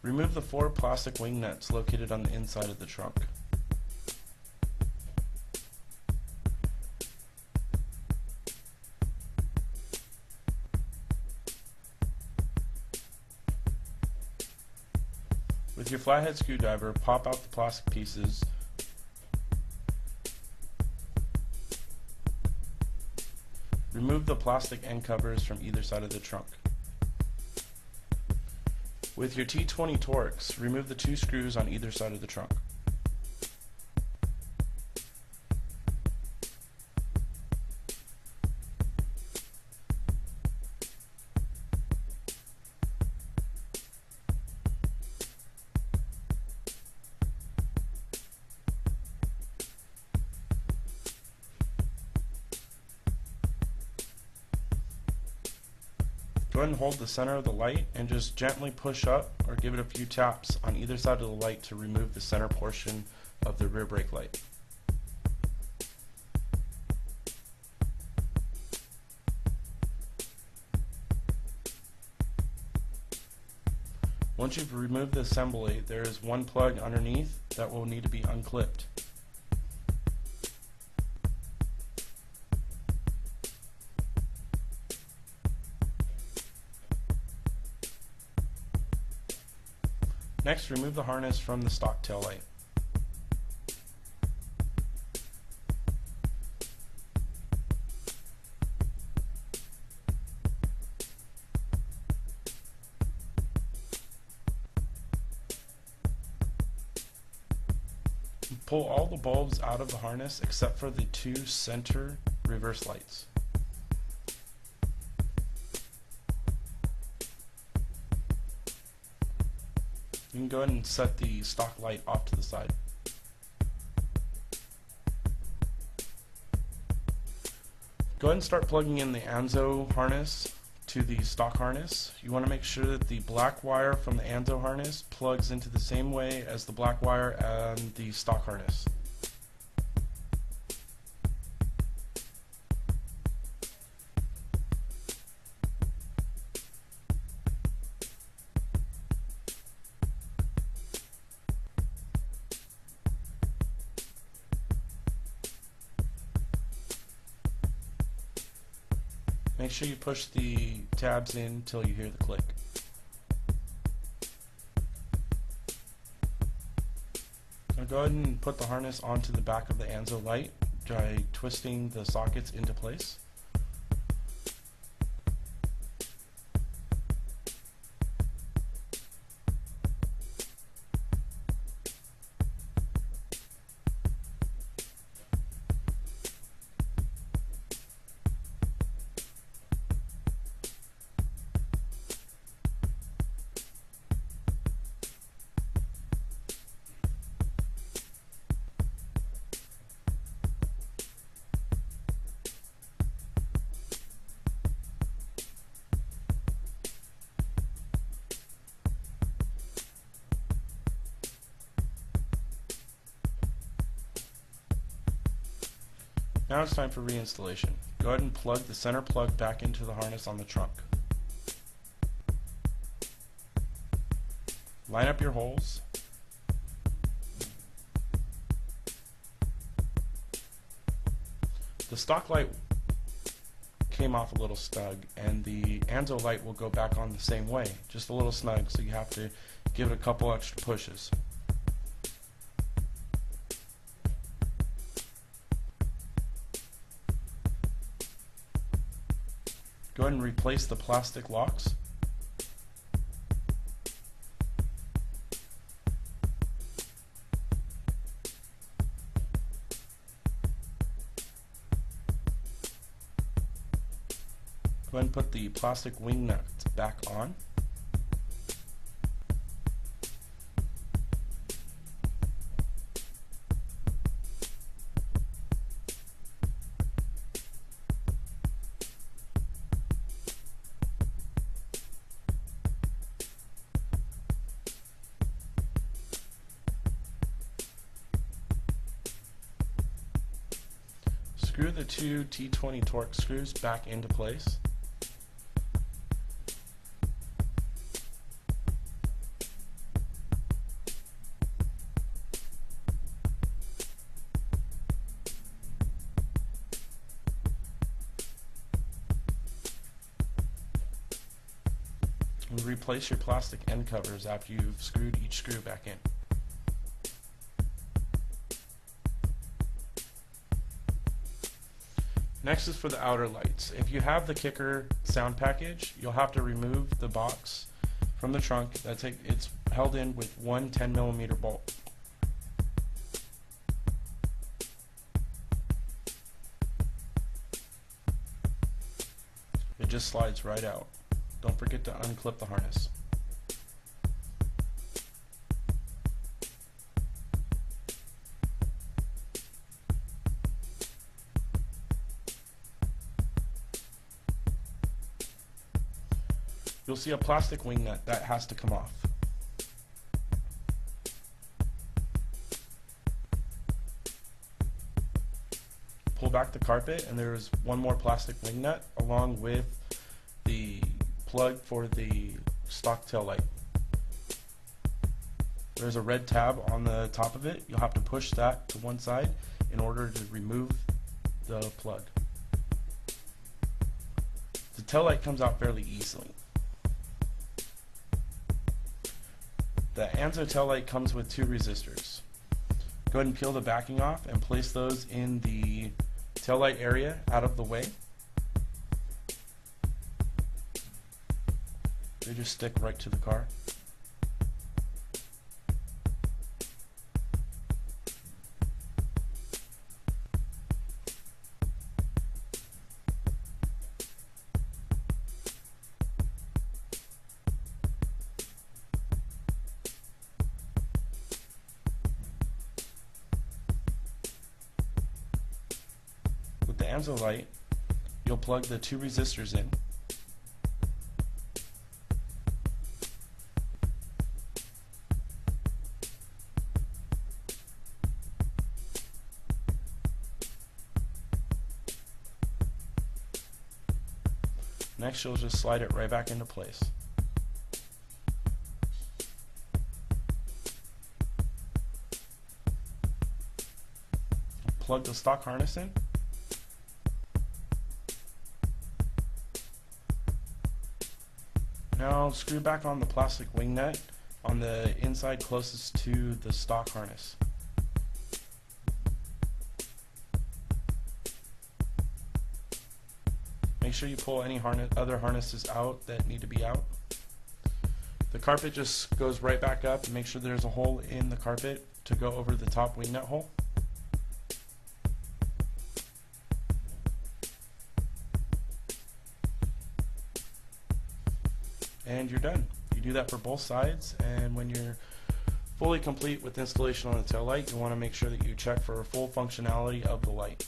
Remove the 4 plastic wing nuts located on the inside of the trunk. With your flathead screwdriver, pop out the plastic pieces. Remove the plastic end covers from either side of the trunk. With your T20 Torx, remove the 2 screws on either side of the trunk. Go ahead and hold the center of the light and just gently push up or give it a few taps on either side of the light to remove the center portion of the rear brake light. Once you've removed the assembly, there is one plug underneath that will need to be unclipped. Next, remove the harness from the stock tail light. Pull all the bulbs out of the harness except for the 2 center reverse lights. You can go ahead and set the stock light off to the side. Go ahead and start plugging in the ANZO harness to the stock harness. You want to make sure that the black wire from the ANZO harness plugs into the same way as the black wire and the stock harness. Make sure you push the tabs in until you hear the click. Now go ahead and put the harness onto the back of the ANZO light by twisting the sockets into place. Now it's time for reinstallation. Go ahead and plug the center plug back into the harness on the trunk. Line up your holes. The stock light came off a little snug, and the ANZO light will go back on the same way, just a little snug, so you have to give it a couple extra pushes. Go ahead and replace the plastic locks. Go ahead and put the plastic wing nuts back on. Screw the 2 T20 Torx screws back into place. And replace your plastic end covers after you've screwed each screw back in. Next is for the outer lights. If you have the kicker sound package, you'll have to remove the box from the trunk. It's held in with one 10mm bolt. It just slides right out. Don't forget to unclip the harness. You'll see a plastic wing nut that has to come off. Pull back the carpet and there's one more plastic wing nut along with the plug for the stock tail light. There's a red tab on the top of it. You'll have to push that to one side in order to remove the plug. The tail light comes out fairly easily. The ANZO tail light comes with two resistors. Go ahead and peel the backing off and place those in the tail light area out of the way. They just stick right to the car. With the ANZO light, you'll plug the two resistors in. Next, you'll just slide it right back into place. Plug the stock harness in. Now screw back on the plastic wing nut on the inside closest to the stock harness. Make sure you pull any other harnesses out that need to be out. The carpet just goes right back up, and make sure there's a hole in the carpet to go over the top wing nut hole. And you're done. You do that for both sides, and when you're fully complete with installation on the tail light, you want to make sure that you check for full functionality of the light.